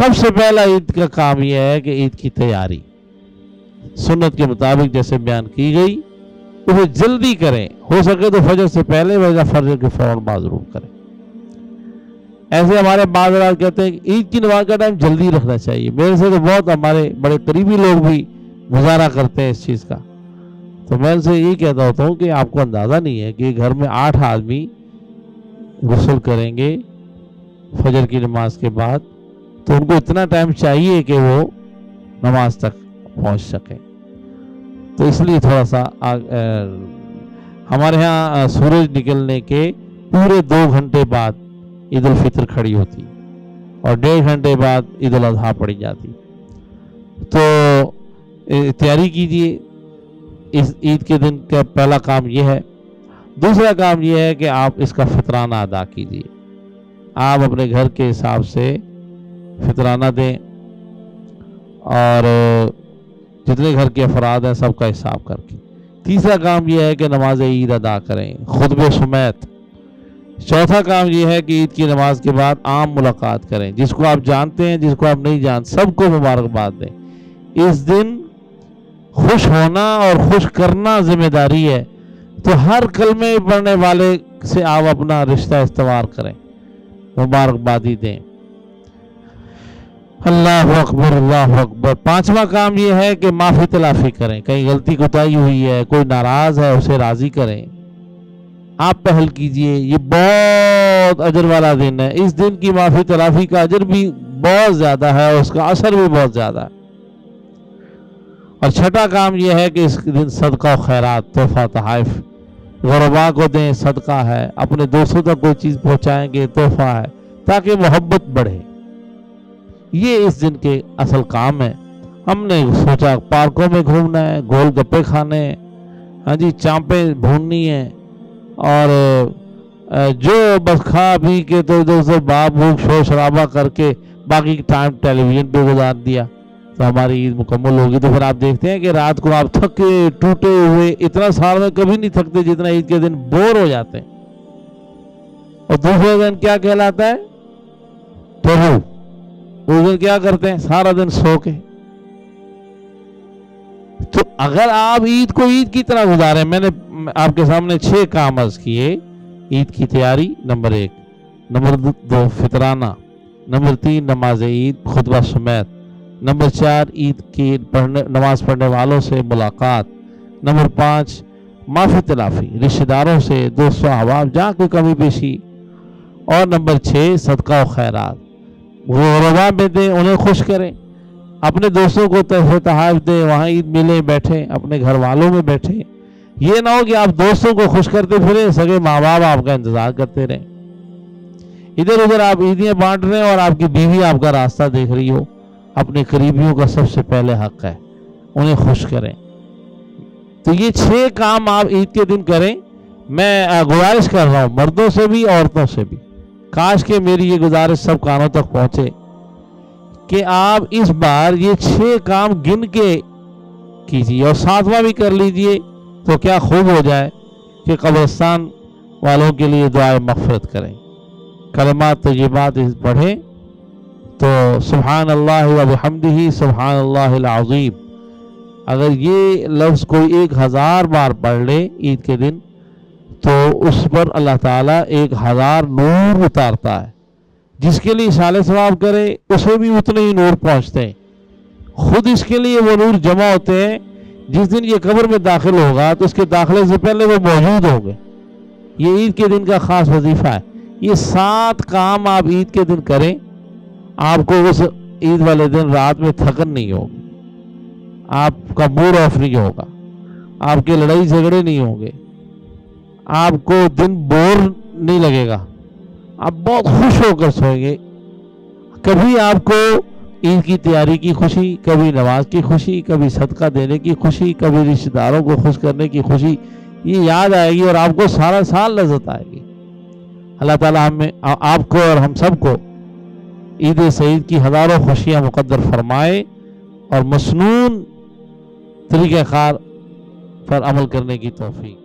سب سے پہلا عید کا کام یہ ہے کہ عید کی تیاری سنت کے مطابق جیسے بیان کی گئی اسے جلدی کریں، ہو سکے تو فجر سے پہلے وجہ فجر کے فوراً بعد ضرور کریں۔ ایسے ہمارے بعض رات کہتے ہیں کہ عید کی نماز کا ٹائم جلدی رکھنا چاہیے، میرے سے تو بہت ہمارے بڑے قریبی لوگ بھی مظاہرہ کرتے ہیں اس چیز کا، تو میں ان سے یہی کہتا ہوتا ہوں کہ آپ کو اندازہ نہیں ہے کہ گھر میں 8 آدمی غسل کریں گے فجر کی نماز کے بعد، تو ان کو اتنا ٹائم چاہیے کہ وہ نماز تک پہنچ سکیں۔ تو اس لیے تھوڑا سا ہمارے ہاں سورج نکلنے کے پورے 2 گھنٹے بعد عید الفطر کھڑی ہوتی اور 1.5 گھنٹے بعد عید الاضحیٰ پڑھی جاتی۔ تو تیاری کیجئے، اس عید کے دن کا پہلا کام یہ ہے۔ دوسرا کام یہ ہے کہ آپ اس کا فطرانہ ادا کیجئے، آپ اپنے گھر کے حساب سے فطرانہ دیں اور جتنے گھر کے افراد ہیں سب کا حساب کر کے۔ تیسرا کام یہ ہے کہ نماز عید ادا کریں، خطبہ سمیت۔ چوتھا کام یہ ہے کہ عید کی نماز کے بعد عام ملاقات کریں، جس کو آپ جانتے ہیں جس کو آپ نہیں جانتے سب کو مبارکباد دیں۔ اس دن خوش ہونا اور خوش کرنا ذمہ داری ہے، تو ہر کلمے پڑھنے والے سے آپ اپنا رشتہ استوار کریں، مبارکبادی دیں۔ اللہ اکبر اللہ اکبر۔ پانچواں کام یہ ہے کہ معافی تلافی کریں، کہیں غلطی کوتاہی ہوئی ہے، کوئی ناراض ہے اسے راضی کریں، آپ پہل کیجئے۔ یہ بہت اجر والا دن ہے، اس دن کی معافی تلافی کا اجر بھی بہت زیادہ ہے اور اس کا اثر بھی بہت زیادہ ہے۔ اور چھٹا کام یہ ہے کہ اس دن صدقہ و خیرات، تحفہ تحائف غرباء کو دیں، صدقہ ہے، اپنے دوستوں تک کوئی چیز پہنچائیں گے، تحفہ ہے، تاکہ محبت بڑھے۔ یہ اس دن کے اصل کام ہے۔ ہم نے سوچا پارکوں میں گھومنا ہے، گول گپے کھانے ہیں، ہاں جی چانپیں بھوننی ہیں، اور جو بس کھا پی کے تو ادھر سے باپ بھوک شور شرابہ کر کے باقی ٹائم ٹیلی ویژن پہ گزار دیا تو ہماری عید مکمل ہوگی۔ تو پھر آپ دیکھتے ہیں کہ رات کو آپ تھکے ٹوٹے ہوئے، اتنا سال میں کبھی نہیں تھکتے جتنا عید کے دن بور ہو جاتے ہیں۔ اور دوسرے دن کیا کہلاتا ہے؟ ٹہو۔ اس دن کیا کرتے ہیں؟ سارا دن سو کے۔ تو اگر آپ عید کو عید کی طرح گزاریں، میں نے آپ کے سامنے 6 کام عرض کیے۔ عید کی تیاری نمبر 1، نمبر 2 فطرانہ، نمبر 3 نماز عید خطبہ سمیت، نمبر 4 عید کی نماز پڑھنے والوں سے ملاقات، نمبر 5 معافی تلافی رشتہ داروں سے، دوستوں احباب جہاں کوئی کمی بیشی، اور نمبر 6 صدقہ و خیرات، غرباء میں دیں، انہیں خوش کریں، اپنے دوستوں کو تحفہ تحائف دیں، وہاں عید ملے بیٹھیں، اپنے گھر والوں میں بیٹھیں۔ یہ نہ ہو کہ آپ دوستوں کو خوش کرتے پھریں، سگے ماں باپ آپ کا انتظار کرتے رہیں، ادھر ادھر آپ عیدیاں بانٹ رہے ہیں اور آپ کی بیوی آپ کا راستہ دیکھ رہی ہو۔ اپنے قریبیوں کا سب سے پہلے حق ہے، انہیں خوش کریں۔ تو یہ 6 کام آپ عید کے دن کریں۔ میں گزارش کر رہا ہوں مردوں سے بھی عورتوں سے بھی، کاش کہ میری یہ گزارش سب کانوں تک پہنچے کہ آپ اس بار یہ 6 کام گن کے کیجیے، اور 7واں بھی کر لیجئے تو کیا خوب ہو جائے کہ قبرستان والوں کے لیے دعائے مغفرت کریں، کلمات طیبات پڑھیں۔ تو سبحان اللہ و بحمدہ سبحان اللہ العظیم، اگر یہ لفظ کوئی 1000 بار پڑھ لے عید کے دن تو اس پر اللہ تعالیٰ 1000 نور اتارتا ہے۔ جس کے لیے اصالہ ثواب کرے اسے بھی اتنے ہی نور پہنچتے ہیں، خود اس کے لیے وہ نور جمع ہوتے ہیں۔ جس دن یہ قبر میں داخل ہوگا تو اس کے داخلے سے پہلے وہ موجود ہوں گے۔ یہ عید کے دن کا خاص وظیفہ ہے۔ یہ 7 کام آپ عید کے دن کریں، آپ کو اس عید والے دن رات میں تھکن نہیں ہوگی، آپ کا موڈ آف نہیں ہوگا، آپ کے لڑائی جھگڑے نہیں ہوں گے، آپ کو دن بور نہیں لگے گا، آپ بہت خوش ہو کر سوئیں گے۔ کبھی آپ کو عید کی تیاری کی خوشی، کبھی نماز کی خوشی، کبھی صدقہ دینے کی خوشی، کبھی رشتہ داروں کو خوش کرنے کی خوشی، یہ یاد آئے گی اور آپ کو سارا سال لذت آئے گی۔ اللہ تعالیٰ ہمیں، آپ کو اور ہم سب کو عید سعید کی ہزاروں خوشیاں مقدر فرمائے اور مسنون طریقہ کار پر عمل کرنے کی توفیق۔